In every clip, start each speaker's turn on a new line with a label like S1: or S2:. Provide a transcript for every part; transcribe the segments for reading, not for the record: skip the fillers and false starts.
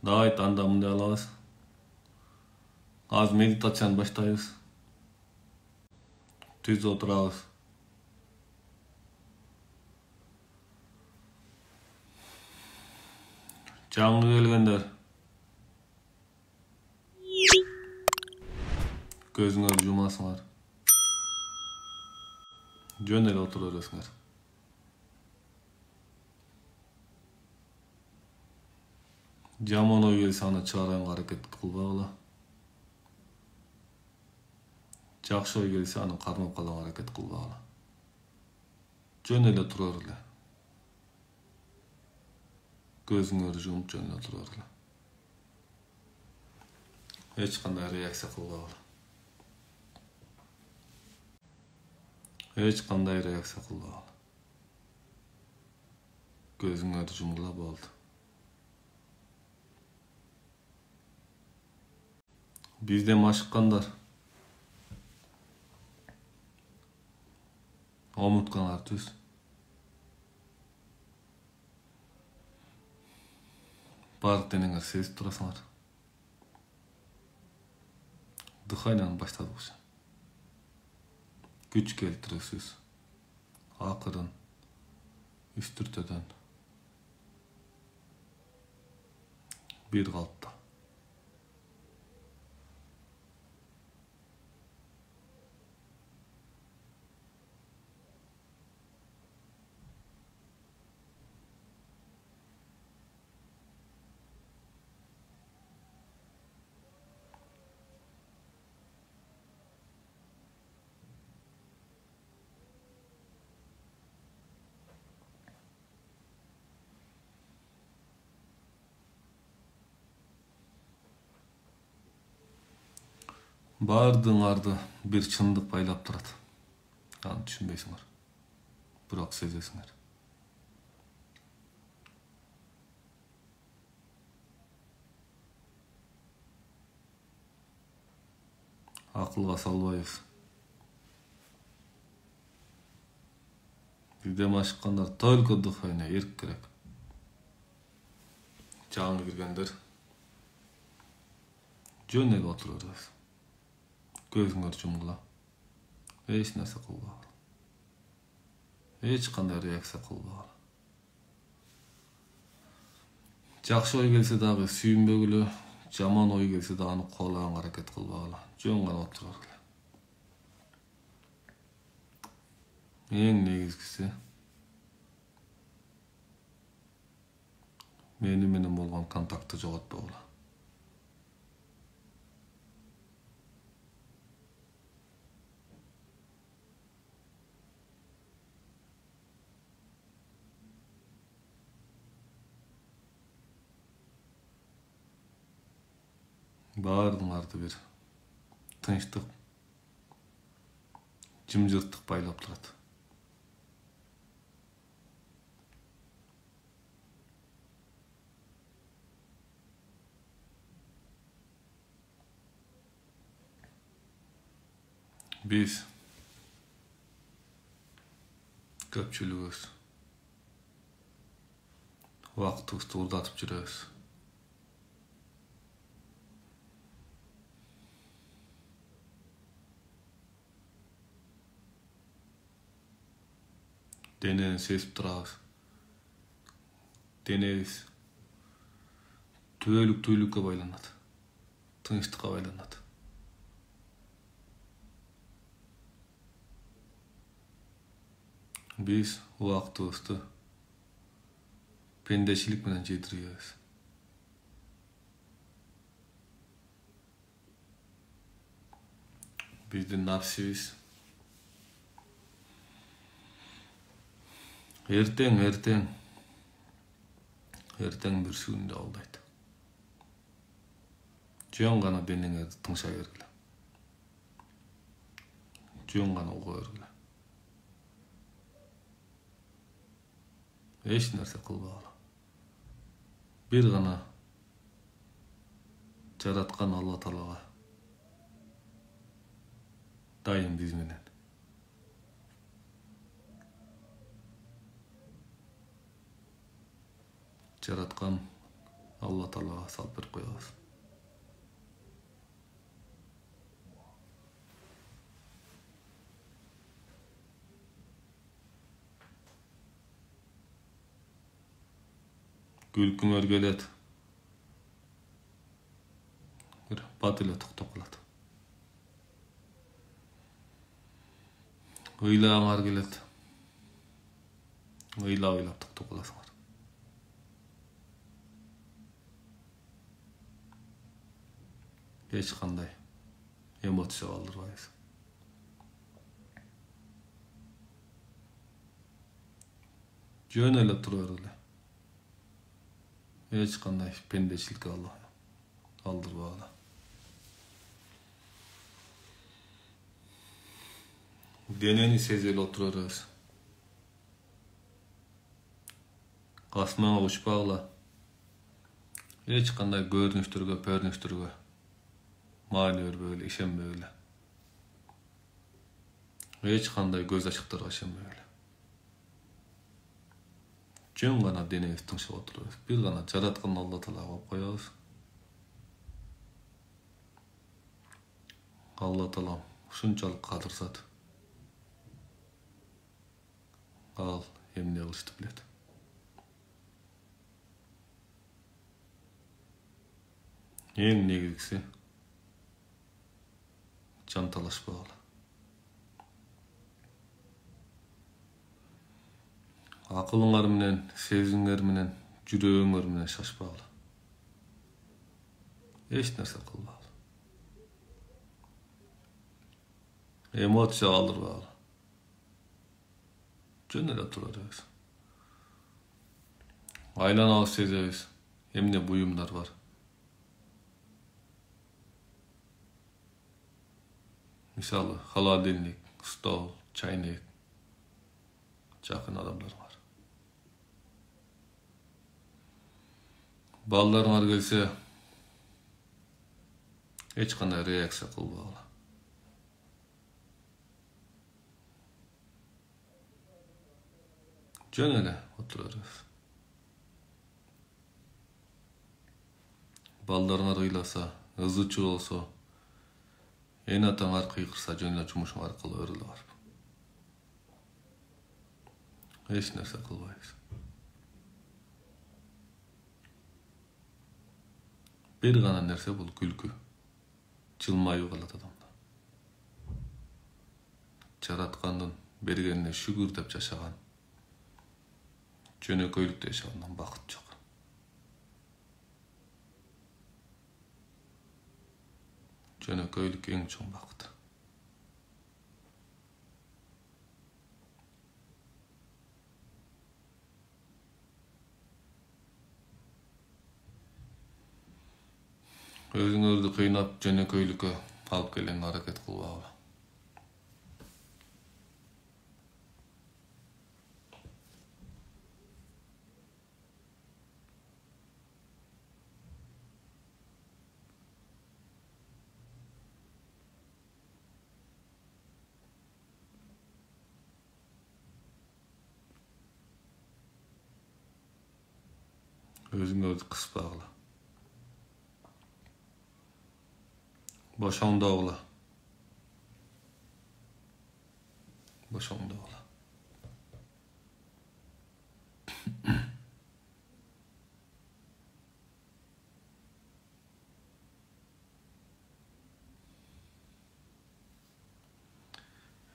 S1: Давай анда мындай алабыз. Азыр медитацияны баштайбыз. Түз отурабыз. Жаңы келгендер. Көзүңөрдү жумасыңар. Жөн эле отура бересиңер. Жаман ой келсе аны чыгарганга аракет кылбагыла. Жакшы ой келсе аны кармап калганга аракет кылбагыла. Жөн эле тура бергиле. Көзүңөрдү жумуп жөн эле тура бергиле. Эч кандай реакция кылбагыла. Эч кандай реакция кылбагыла. Көзүңөрдү жумгула болду. Бизден машыккандар. Омутканар түз. Бардык денеңер сезип турасыңар. Дыханияны баштадык. Күч келтиресиз. Акырын, үстүртөдөн. Bir калпта. Бардыңарды bir чындык байлап турат. Аны түшүнбөйсүңөр. Бирок сезесиңер. Акылга салбайбыз. Бизде машыккандар только дыхание эрк керек. Жаңы киргендер. Жөн эле отура беребиз. Көзүңөр жумгула. Эч нерсе кылбагыла. Эч кандай реакция кылбагыла. Жакшы ой келсе дагы сүйүнбөгүлө, жаман ой келсе дагы аны куулаганга аракет кылбагыла. Жөн гана отура бергиле. Эң негизгиси мени менен болгон контактты жоготпогула. Бардыңарды bir тынчтык, жымжырттык байлап турат. Биз көпчүлүгүбүз убактыбызды урдатып жүрөбүз. Денени сезип турабыз. Денебиз түбөлүк байланат. Тынчтыкка байланат. Биз убактыбызды пендечилик менен жетиребиз. Биздин напсибиз эртең бир сүйүндү алдайт. Жөн гана денеңерди тыңшай бергиле. Жөн гана уга бергиле. Эч нерсе кылбагыла. Bir гана жараткан Алла Таалага дайым биз менен. Жараткан Allah Taala salıp berip koyabız. Gülkün örgelet. Bir batıyla toktop kılat. Öylağın argelet. Öylap toktop kılasınlar. Hiç kanday emosiya aldırmayız. Jön ele turarlı. Hiç kanday pendeçilik aldırmalı. Deneni sezeli oturarız. Kasmana uçup bağla. Hiç kanday görünüştürge, pörnüştürge. Manör böyle, işem böyle. Hiç kanday göz açıktır işem böyle. Jön gana deneni tınşıp oturarız. Bir gana jaratkan Allah Taala koyup koyabız. Allah Taala şunçalık kadırsat. Al, emne kılıştı bilet. En negiriksi can bağlı. Akılыңар менен, сезимиңер менен, жүрөгүңөр менен шашпагыла. Эч нерсе кылбагыла. Эмоция алдырбагыла. Жөн эле турарбыз. Айланабыз сезебиз. Эмне буюмдар бар. Misалы, холодильник, стол, чайник. Жақын адамдар бар. Балдарыңар келсе, эч кандай реакция кылбагыла. Жөн эле отурарбыз. Балдарыңар ыйласа, ызычы болсо, эн атаңар кыйкырса, жөн эле жумушуң аркылуу өрүлүп барып. Эч нерсе кылбайбыз. Bir gana nerse bul gülkü. Çılmayı kalat adamda. Çaratkandın bergenine şükür dep yaşagan. Jönököylükte yaşagandan bakıt çok. Jönököylük en çoğun bakıt. Özüңөрдү кыйнап жөнөкөйлүккө алып келген аракет кылбагыла. Özüңөрдү кыспагыла. Boşoňdagıla. Boşoňdagıla.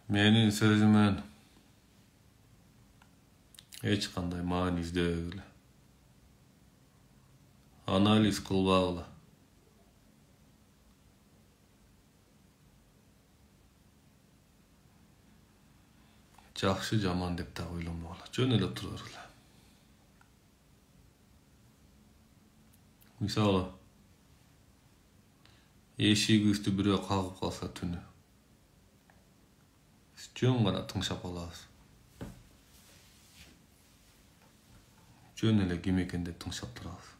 S1: Menin sözümen hiç kanday mani izdeýgile. Analiz kılbagıla. Жақшы жаман деп та ойлонбогула. Жөн эле турарыла. Мисалы, эшигибизди бирөө кагып калса түнү. Жөн гана тыңшап алабыз. Жөн эле ким экен деп тыңшап турабыз.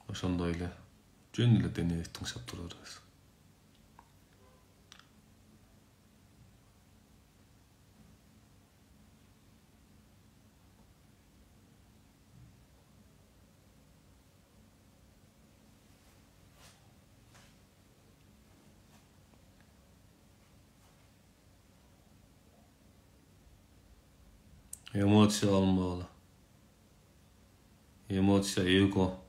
S1: Ошондой эле жөн эле денебизди тыңшап турабыз. Эмоция алынбагыла. Эмоция эго,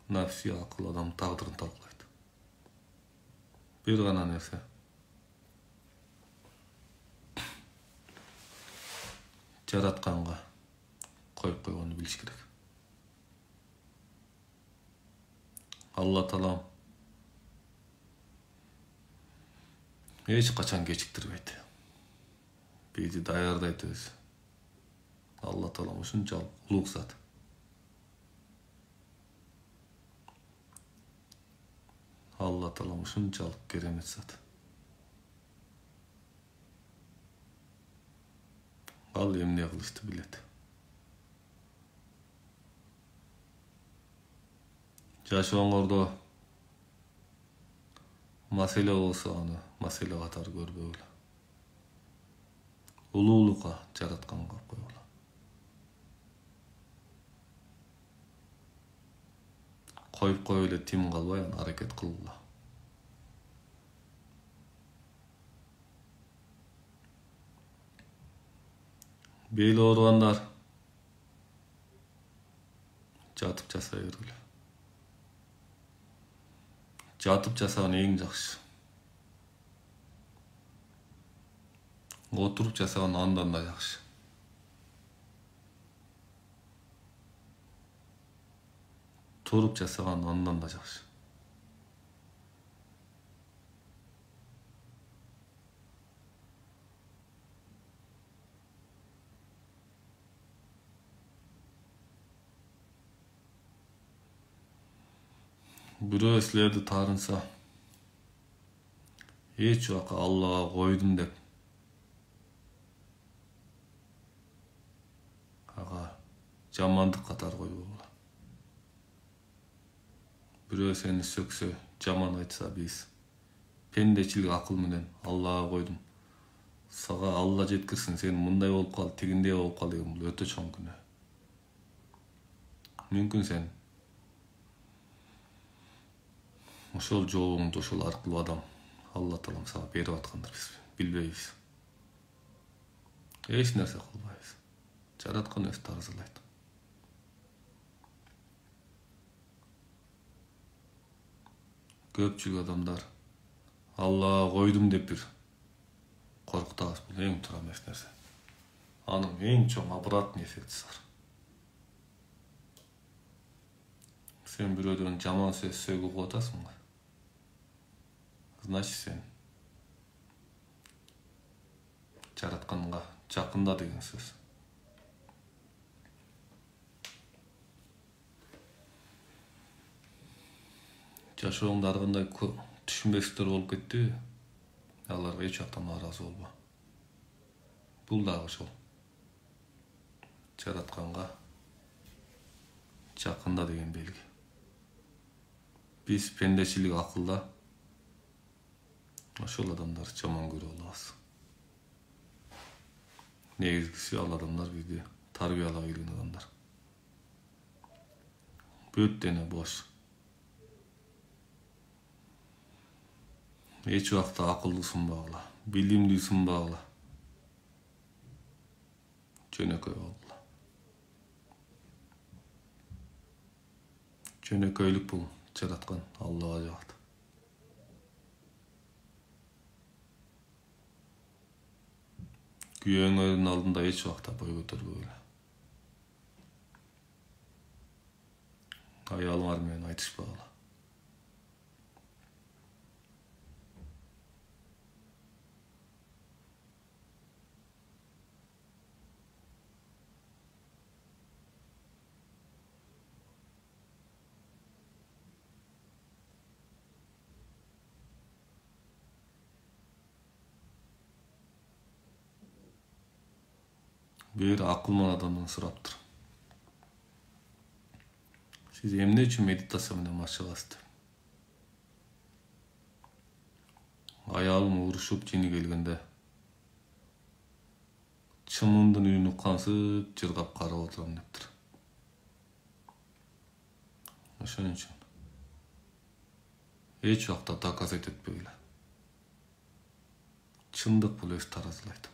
S1: нафси, акыл адам тагдырын талкылайт. Бир гана нерсе. Жаратканга коюп койгонду билиш керек. Алла Таалам эч качан кечиктирбейт. Бизди даярдайт өзү. Алла Таалам ушунчалык улуг зат. Алла Таалам ушунчалык керемет зат. Ал эмне кылышты билет. Жашооңордо маселе болсо аны маселе катары көрбөгүлө. Улуулукка жаратканга койгула. Коюп коюп эле тим калбай аны аракет кылгыла. Бели ооругандар жатып жасай бергиле. Жатып жасаган эң жакшы. Отуруп жасаган андан да жакшы. Туруп жасаган андан да жакшы. Бирөө силерди таарынса, эч убакта Аллага койдум деп ага жамандык катары койбогула. Бирөө сени сөксө, жаман айтса биз пендечилик акыл менен Аллага койдум. Сага Алла жеткирсин, сен мындай болуп кал, тигиндей болуп кал деген бул өтө чоң күнөө. Мүмкүн сен ошол жолуңду ошол аркылуу адам Алла Таалам сага берип аткандыр, биз билбейбиз. Эч нерсе кылбайбыз. Жараткан өзү таразылайт. Көпчүлүк адамдар Аллага койдум деп бир коркутабыз. Бул эң туура эмес нерсе. Анын эң чоң обратный эффектиси бар. Сен бирөөдөн жаман сөз сөгүп атасың. Значит, сен жаратканга жакында деген сөз. Жашооңдо ар кандай түшүнбөстөр болуп кетти. Аларга эч убакта нааразы болбо. Бул дагы ошол. Жаратканга жакында деген белги. Биз пендечилик акылда ошол адамдар жаман көрө алабыз. Негизгиси ал адамдар бизди тарбиялап келген адамдар. Бүт дене бош. Эч убакта акылдуу сунбагыла, билимдүү сунбагыла. Жөнөкөй болгула. Жөнөкөйлүк бул жараткан Аллага жагат. Күйөөңөрдүн алдында эч убакта бой көтөрбөгүлө. Аялыңар менен айтышпагыла. Бир акылман адамдан сураптыр. Сиз эмне үчүн медитация менен машыгасыз деп. Аялым урушуп жини келгенде чымымдын үнү кансып жыргап карап отурам дептир. Ошон үчүн эч убакта доказать этпегиле. Чындык бул өзү таразылайт.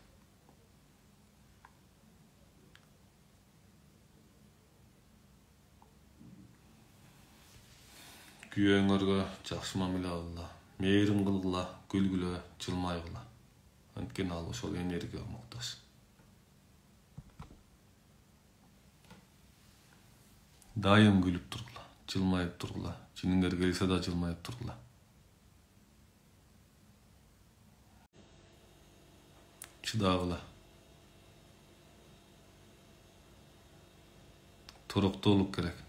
S1: Kүйөөңөргө жакшы мамиле кылгыла, мээрим кылгыла, күлгүлө, жылмайгыла. Анткени ал ошол энергияга муктаж. Дайым күлүп тургула, жылмайып тургула, жиниңер келсе да жылмайып тургула. Чыдагыла. Туруктуулук керек.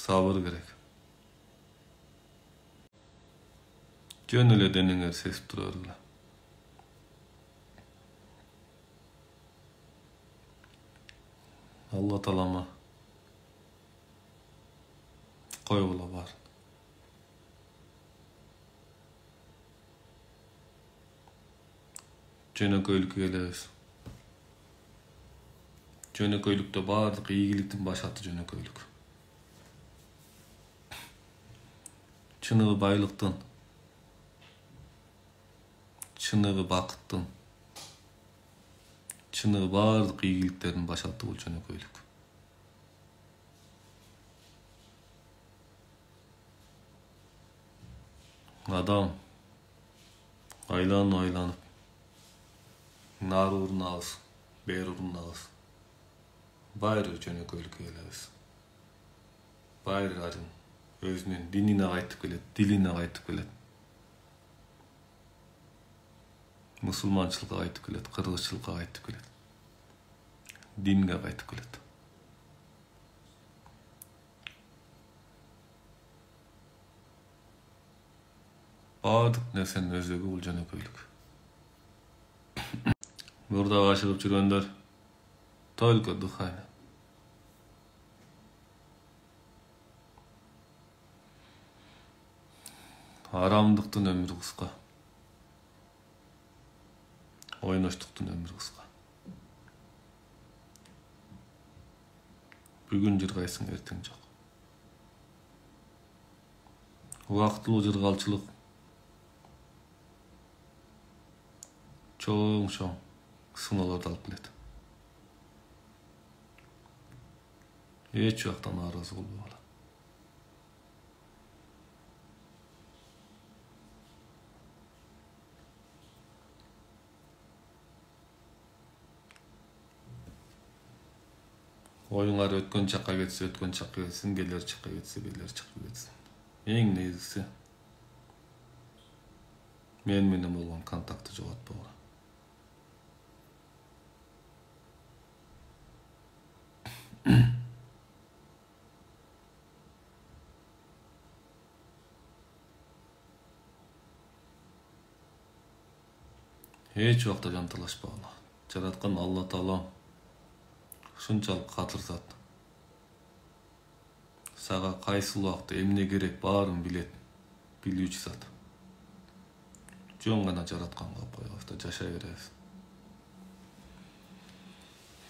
S1: Сабыр керек. Жөн эле денеңер сезип тура бергиле. Алла таалама койгула бар. Жөнөкөйлүккө келебиз. Жөнөкөйлүктө баардык ийгиликтин башаты жөнөкөйлүк. Чыныгы байлыктын, чыныгы бакыттын, чыныгы баардык ийгиликтердин башаты бул жөнөкөйлүк. Адам айланып нары урунабыз, бери урунабыз. Байыр жөнөкөйлүккө келебиз. Байыр арин өзүнүн динине кайтып келет, дилине кайтып келет. Мусулманчылыкка кайтып келет, кыргызчылыкка кайтып келет. Динге кайтып келет. Баардык нерсенин өзөгү бул жөнөкөйлүк. Мурдага ашыгып жүргөндөр только дыхание. Арамдыктын өмүрү кыска. Ойноштуктун өмүрү кыска. Бүгүн жыргайсың, эртең жок. Убактылуу жыргалчылык чоң сыноолорду алып келет. Эч убакта нааразы болбогула. Оюңар өткөн чакка кетсе, өткөн чакка кетсин, келер чакка кетсе, келер чакка кетсин. Эң негизгиси мен менен болгон контактты жоготпогула. Эч убакта жанталашпагыла. Жараткан Алла Таалам ушунчалык кадыр зат. Сага кайсыл убакта эмне керек баарын билет, билүүчү зат. Жөн гана жаратканга калып койгуз да жашай беребиз.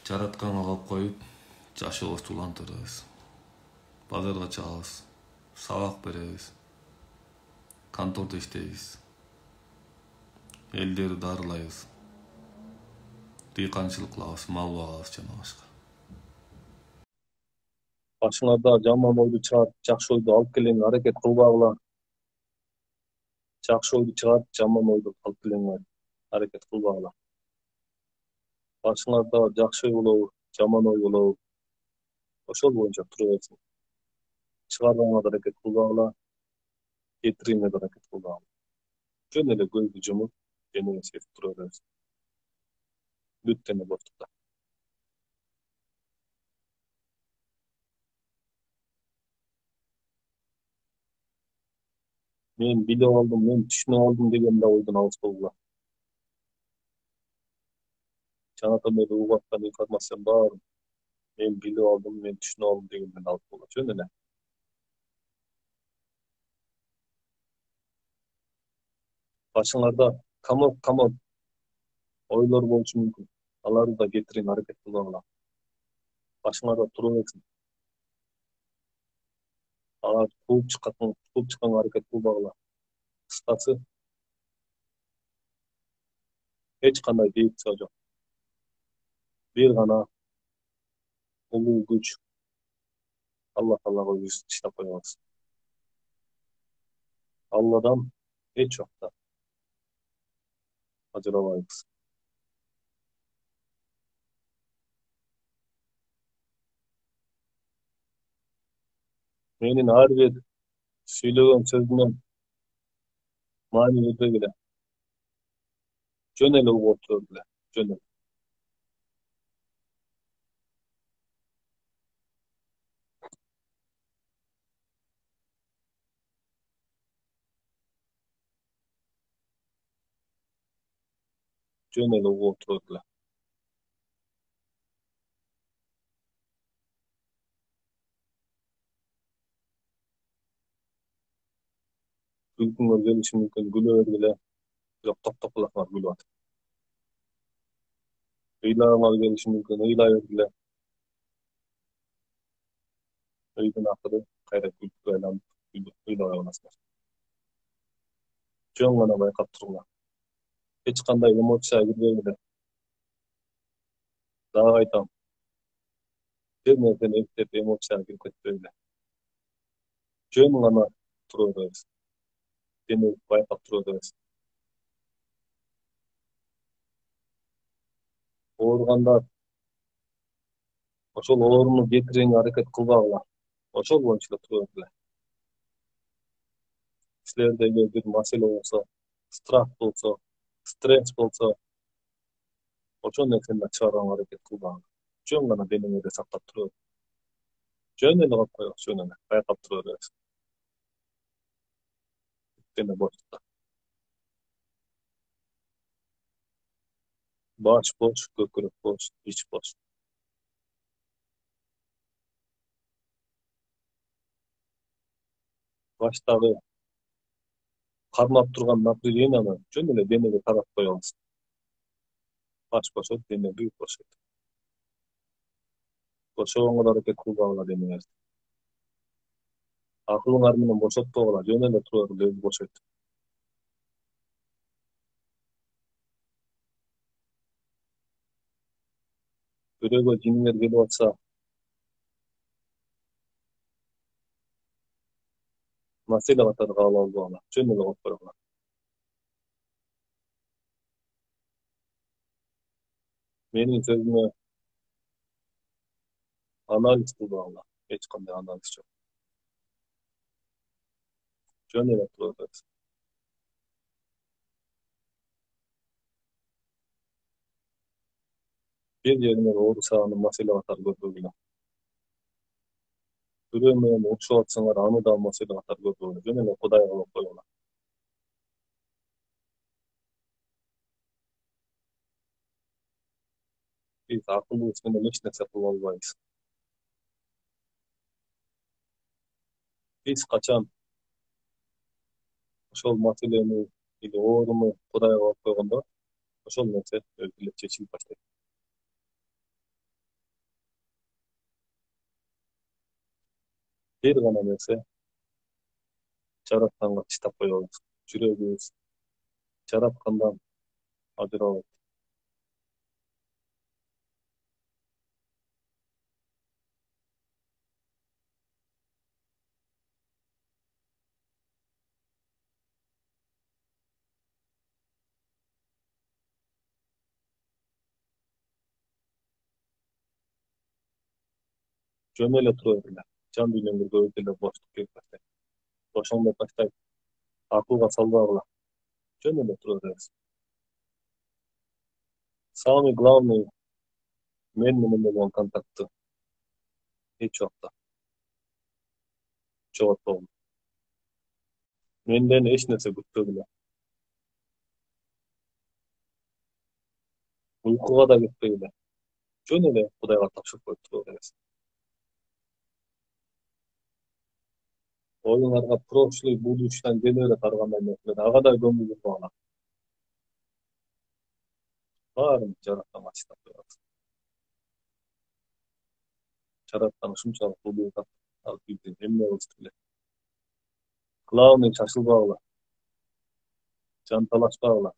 S1: Жаратканга калып коюп, жашообузду улантырабыз. Базарга чыгабыз, сабак беребиз, контордо иштейбиз, элдерди дарылайбыз, дыйканчылык кылабыз, мал багабыз жана башка. Башыңарда жаман ойду чыгарып, жакшы ойду алып келүүгө аракет кылбагыла. Жакшы ойду чыгарып, жаман ойду алып келүүгө аракет кылбагыла. Башыңарда жакшы ой болобу, жаман ой болобу, ошол боюнча тура берсин. Чыгарганга да аракет кылбагыла, кетирүүгө да аракет кылбагыла. Жөн эле көздү жумуп, денеге сезип тура беребиз. Бүт дене боштукта. Мен билип алдым, мен түшүнүп алдым деген да ойдон алыс болгула. Жанагы эле угуп аткан информациянын баарын мен билип алдым, мен түшүнүп алдым дегенден алыс болгула. Жөн эле. Башыңарда камок ойлор болушу мүмкүн. Аларды да кетирүүгө аракет кылбагыла. Башыңарда тура берсин. Аларды кууп чыкканга аракет кылбагыла. Кыскасы, Hiç kanday deyip yok. Bir gana ulu güç. Allah Allah'a yüz işlep koyamaz. Allah'dan hiç yok da acılamayız. Menin her bir söylediğim sözümün maneviyatı bile. Jöneli oturuyor bile. Jöneli. Jöneli oturuyor bile. Gülkün gelişi mümkün. Gülüyor bile. Yok top toplak var gülü var. Hıylar gelişi mümkün. Hıylar bile. Hıyların akırı. Kayrak gülkü aylan. Hıylar olmasın. Jön gana baykat durma. Hiç kanday emotsiya girdiği bile. Daha aytam. Bir nereden eklep emotsiya girdik bile. Jön gana turuyor. Beni baykat turuyor. Oğurganlar ошол ооруну кетирүүгө аракет кылбагыла. Ошол боюнча эле туруп эле. Силерде эгер бир маселе болсо, страх болсо, стресс болсо, ошол нерсени чыгарганга аракет кылбагыла. Жөн гана денеңерди сактап туруп, жөн эле кылып коелу, жөн эле байкап тура беребиз. Дене боштукта. Баш бош, көкүрөк бош, ич бош. Баштагы кармап турган напряженияны жөн эле денеге таратып коебуз. Баш бошот, дене büyük бошот. Ошого аракет кылбагыла денеңерди. Акылыңар менен бошотпогула, жөн эле тура берип өзү бошойт. Бирөөгө жиңиңер келип атса, маселе катары кабыл албагыла, жөн эле коюп койгула. Менин сөзүмө анализ кылбагыла. Эч кандай анализ жок. Жөн эле тура беребиз. Бир жериңер ооруса аны маселе катары көрбөгүлө. Бирөө менен урушуп атсаңар, аны да маселе катары көрбөгүлө. Жөн эле Кудайга алып койгула. Биз акылыбыз менен эч нерсе кыла албайбыз. Биз качан ошол маселени или ооруну Кудайга алып койгондо, ошол нерсе өзү эле чечилип баштайт. Бир гана нерсе жаратканга чыдап коебуз. Жүрөгүбүз жараткандан ажырабайт. Жөн эле тура бергиле. Жан дүйнөңөргө өтө эле боштук келип баштайт. Ошондо баштайт. Акылга салбагыла. Жөн эле тура беребиз. Самый главный мен менен болгон контактты эч убакта жоготпогула. Менден эч нерсе күтпөгүлө. Уйкуга да кетпегиле. Жөн эле Кудайга тапшырып коюп тура беребиз. Оюңарга прошлый, будущийдан келе эле тарагандай нерселер, ага да көңүл бурбагыла. Баарын жаратканга чыдап коебуз. Жараткан ушунчалык улуу ал биздин эмне кылышты билет. Главный шашылбагыла, жанталашпагыла.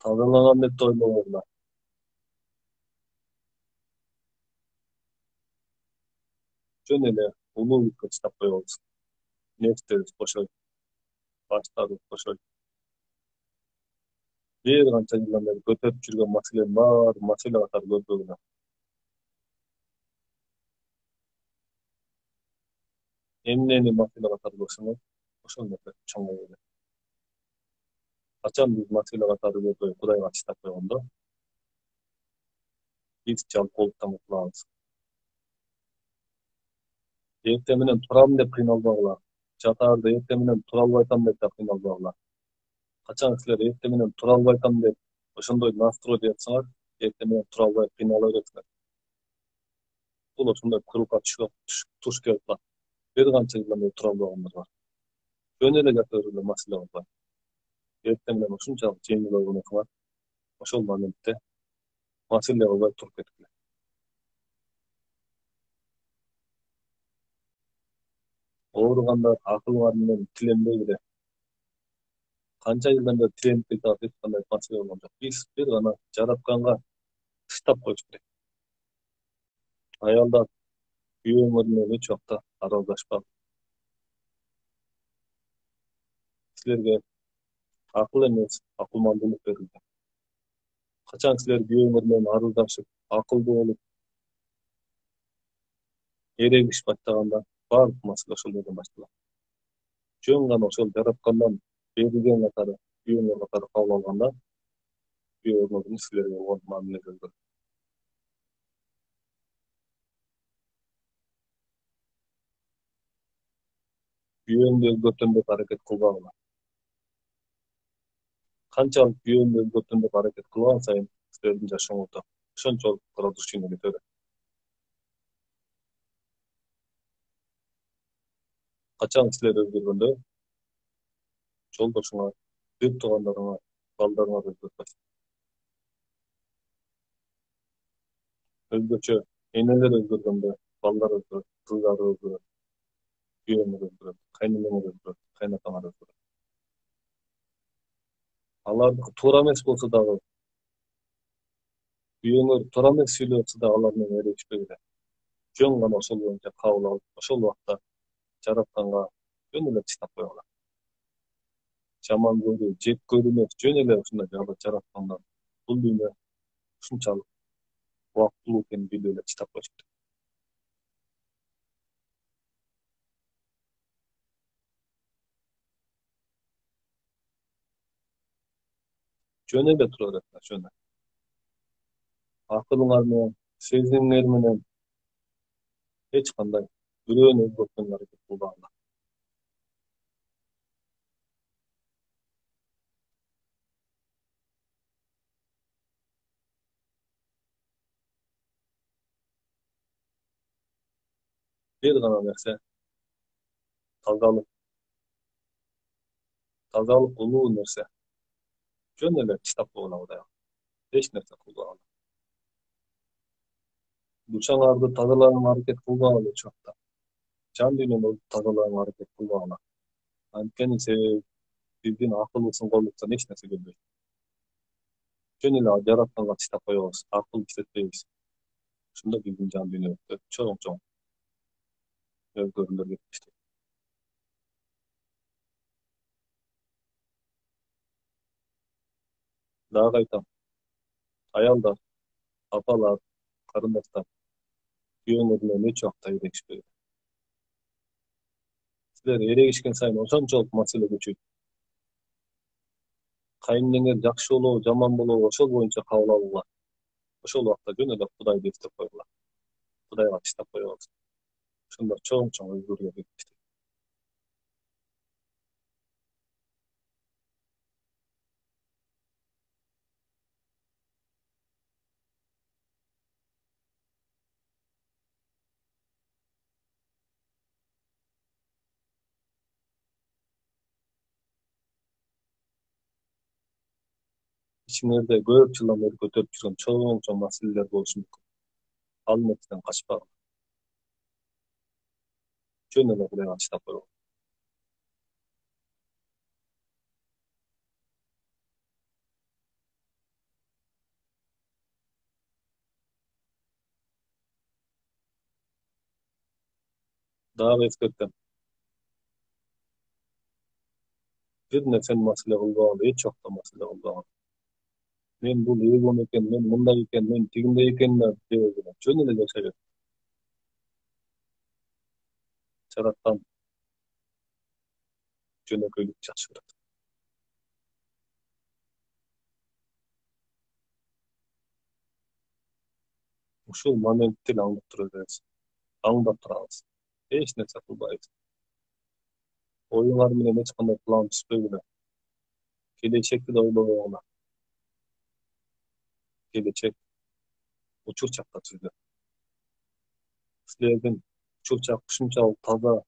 S1: Тазалаган деп да ойлобойм. Жөн эле улуулукка чыдап коебуз. Нефтебиз кошойт, баштарыбыз кошойт. Бир канча жылдан бери көтөрүп жүргөн маселенин баары маселе катары көрбөгүлө. Эмнени маселе катары көрсөңөр, ошол нерсе чоңой келет. Качан биз маселе катары көрбөй Кудайга чыдап койгондо, биз жалпоолуктан кутулабыз. Эртең менен турам деп кыйналбагыла. Жатаарда эртең менен тура албай атам деп да кыйналбагыла. Качан силер эртең менен тура албай атам деп ошондой настройдо жатсаңар, эртең менен тура албай кыйнала бересиңер. Бул ошондой курулка туш келип калат. Бир канча жылдан бери тура албагандар бар. Жөн эле жата берүүгө маселе кылбай. Эртең менен ушунчалык жеңил ойгоносуңар, ошол моментте маселе кылбай туруп кеткиле. Ооругандар акылыңар менен тиленбегиле. Канча жылдан бери тиленип келатат, эч кандай маселе болгон жок. Биз бир гана жаратканга тыштап коюш керек. Аялдар күйөөңөр менен эч убакта аралашпагыла. Силерге акыл эмес, акылмандуулук берилген. Качан силер күйөөңөр менен арыздашып, акылдуу болуп, эрегишип баштаганда баардык маселе ошол жерден башталат. Жөн гана ошол жараткандан берилген катары, күйөөңөр катары кабыл алганда, күйөөңөрдүн силерге болгон мамилеси өзгөрөт. Күйөөңдү өзгөртөм деп аракет кылбагыла. Канчалык күйөөңдү өзгөртөм деп аракет кылган сайын силердин жашооңузда ошончолук градус чыйноо көтөрөт. Качан силер өзгөргөндө жолдошуңар, бир туугандарыңар, балдарыңар өзгөрбөйт. Өзгөчө энелер өзгөргөндө балдар өзгөрөт, кыздар өзгөрөт, күйөөңөр өзгөрөт, кайненеңер өзгөрөт, кайнатаңар өзгөрөт. Алардыкы туура эмес болсо дагы, күйөөңөр туура эмес сүйлөп атса дагы алар менен эрегишпегиле. Жөн гана ошол боюнча кабыл алып, ошол убакта жаратканга жөн эле чыдап койгула. Жаман көрүү, жек көрүү эмес, жөн эле ушундай жагда жаратканда бул дүйнө ушунчалык убактылуу экенин билип эле чыдап коюш керек. Жөн эле тура бересиңер, жөн эле. Акылыңар менен, сезимиңер менен эч кандай бирөөнү өзгөрткөнгө аракет кылбагыла. Бир гана нерсе тазалык. Тазалык улуу нерсе. Жөн эле чыдап койгула Кудайга. Эч нерсе кылбагыла. Душаңарды тазалаганга аракет кылбагыла эч убакта. Жан дүйнөңөрдү тазалаганга аракет кылбагыла. Анткени себеби биздин акылыбыздын колубуздан эч нерсе келбейт. Жөн эле жаратканга чыдап коебуз, акыл иштетпейбиз. Ошондо биздин жан дүйнөбүздө чоң өзгөрүүлөр келип иштейт. Дагы айтам, аялдар, апалар, карындаштар, күйөөңөр менен эч убакта эрегишпегиле. Силер эрегишкен сайын ошончолук маселе көчөйт. Кайненеңер жакшы болобу, жаман болобу ошол боюнча кабыл алгыла. Ошол убакта жөн эле Кудайды эстеп койгула. Кудайга чыдап коебуз. Ошондо чоң өзгөрүүлөр келип иштейт. Ичиңерде көп жылдан бери көтөрүп жүргөн чоң маселелер болушу мүмкүн. Ал нерседен качпагыла. Жөн эле Кудайга чыдап койгула. Dagы eskertem. Bir nersen masyle kılbagaly, hiç ýokda masyle kılbagaly. Men bul egom eken, men mындай eken, men tiginde eken debegine. Jön ele yaşaýar. Çaratdan jönököýlük jakşy görät. Uşul momentти aňdyp turabys. Aňdap turabys. Hiç nerse kılbaýbys. Oýunlar bilen hiç kanday plan түzbegine. Gelecekdi de oýlabagana. Gelecek uçurçakta түздü. Sizlerden uçurçak şunçalyk taza,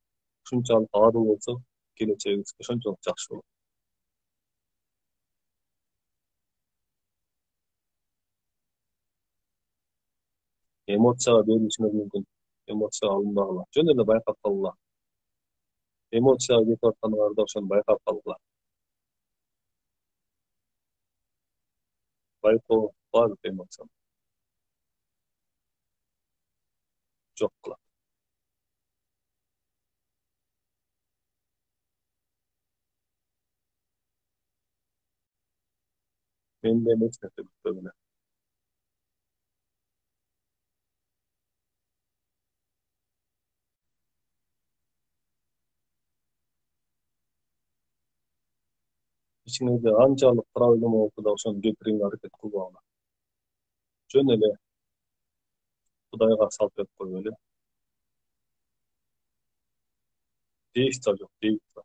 S1: şunçalyk arý bolsa, geleceğiniz şunçalyk jakşy bolar. Emosiýaga berilişiniz mümkin. Emosiýa alınmagyla. Jön ele baýkap kalgyla. Emosiýaga getip atkanlarynda oşony baýkap kalgyla. Baýko bar emosiýa. Jok kıla. Mende hiç nerse bitbegine. İçiňizde ançalyk problem bolsa da oşony getiriň hareket kılbagla. Jön ele Hudaýga salt edip goýmaly. Değişse jok, değişse.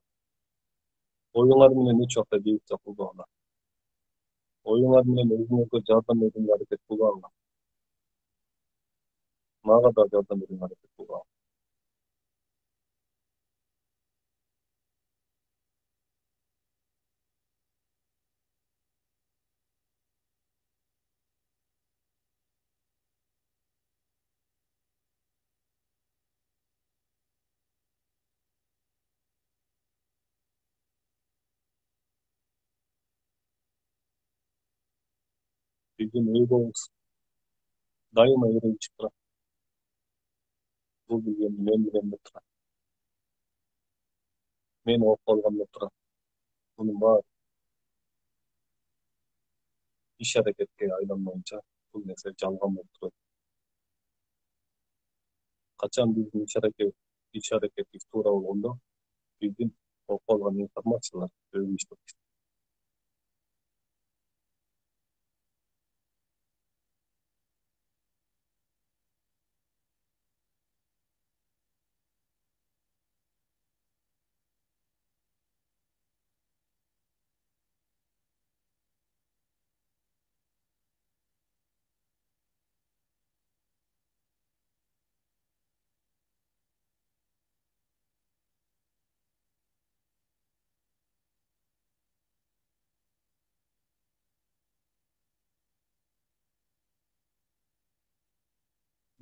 S1: Oýunlar bilen hiç ýokda değişse kılbagla. Oýunlar bilen özüňizge jardam ediň hareket kılbagla. Maga da jardam ediň hareket kılbagla. Bizim egomuz daýyma ýere çykyp turar. Bu bilgen men bilen turar. Men op bolganda turar. Bunun bary iş hareketke aýlanmaýynça bu nerse jalgan bolup turar. Kaçan biziň iş hareketimiz toora bolganda biziň op bolgan informasiýalar özüňizde.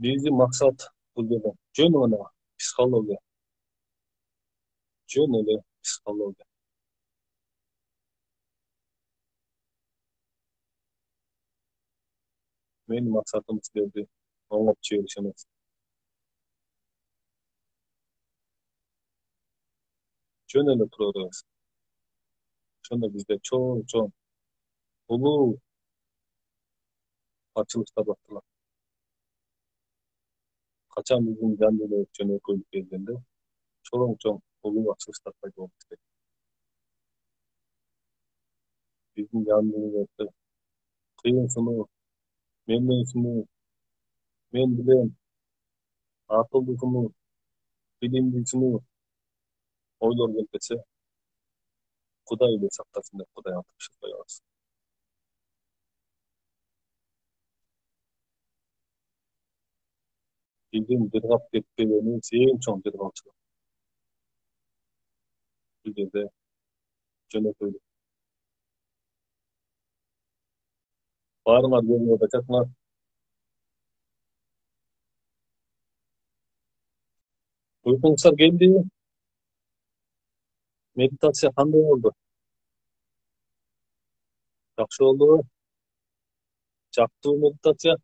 S1: Biziň maksat bu yerden jön gana psihologiýa, jön ele psihologiýa. Meň maksatym sizlerdi oňap çegiş emas. Jön ele turarys. Şonda bizde çoň uluu açılışlar baktılar. Kaçan bizim canlıları jönököýlük gelgende çoň uluu açılışlar paýda boldy. Bizim canlılarda kıyın sunu, memnun sunu, men bilen, akıllı sunu, bilimli sunu oýlar gelmese, Hudaý ile saklasın dep Hudaý antyp goýabys. Bizim dirgap ketpegeniz en çoň dirgapçylyk. Bu yerde jönököýlük. Baryňar ýerine bakatlar. Uykuňyzlar geldi. Meditasiýa kanday boldy? Jakşy bolduby? Jakdyby meditasiýa?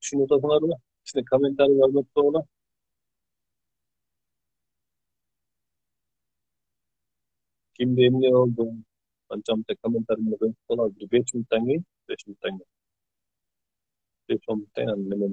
S1: Düşünip otasyňarby? İçine kommentariýa ýazmaly bolar. Kimde emne oldu? Ançamda komentarımda ben sola bir 5 minuttan keyin 5 minuttan keyin 5-10 minuttan yani neme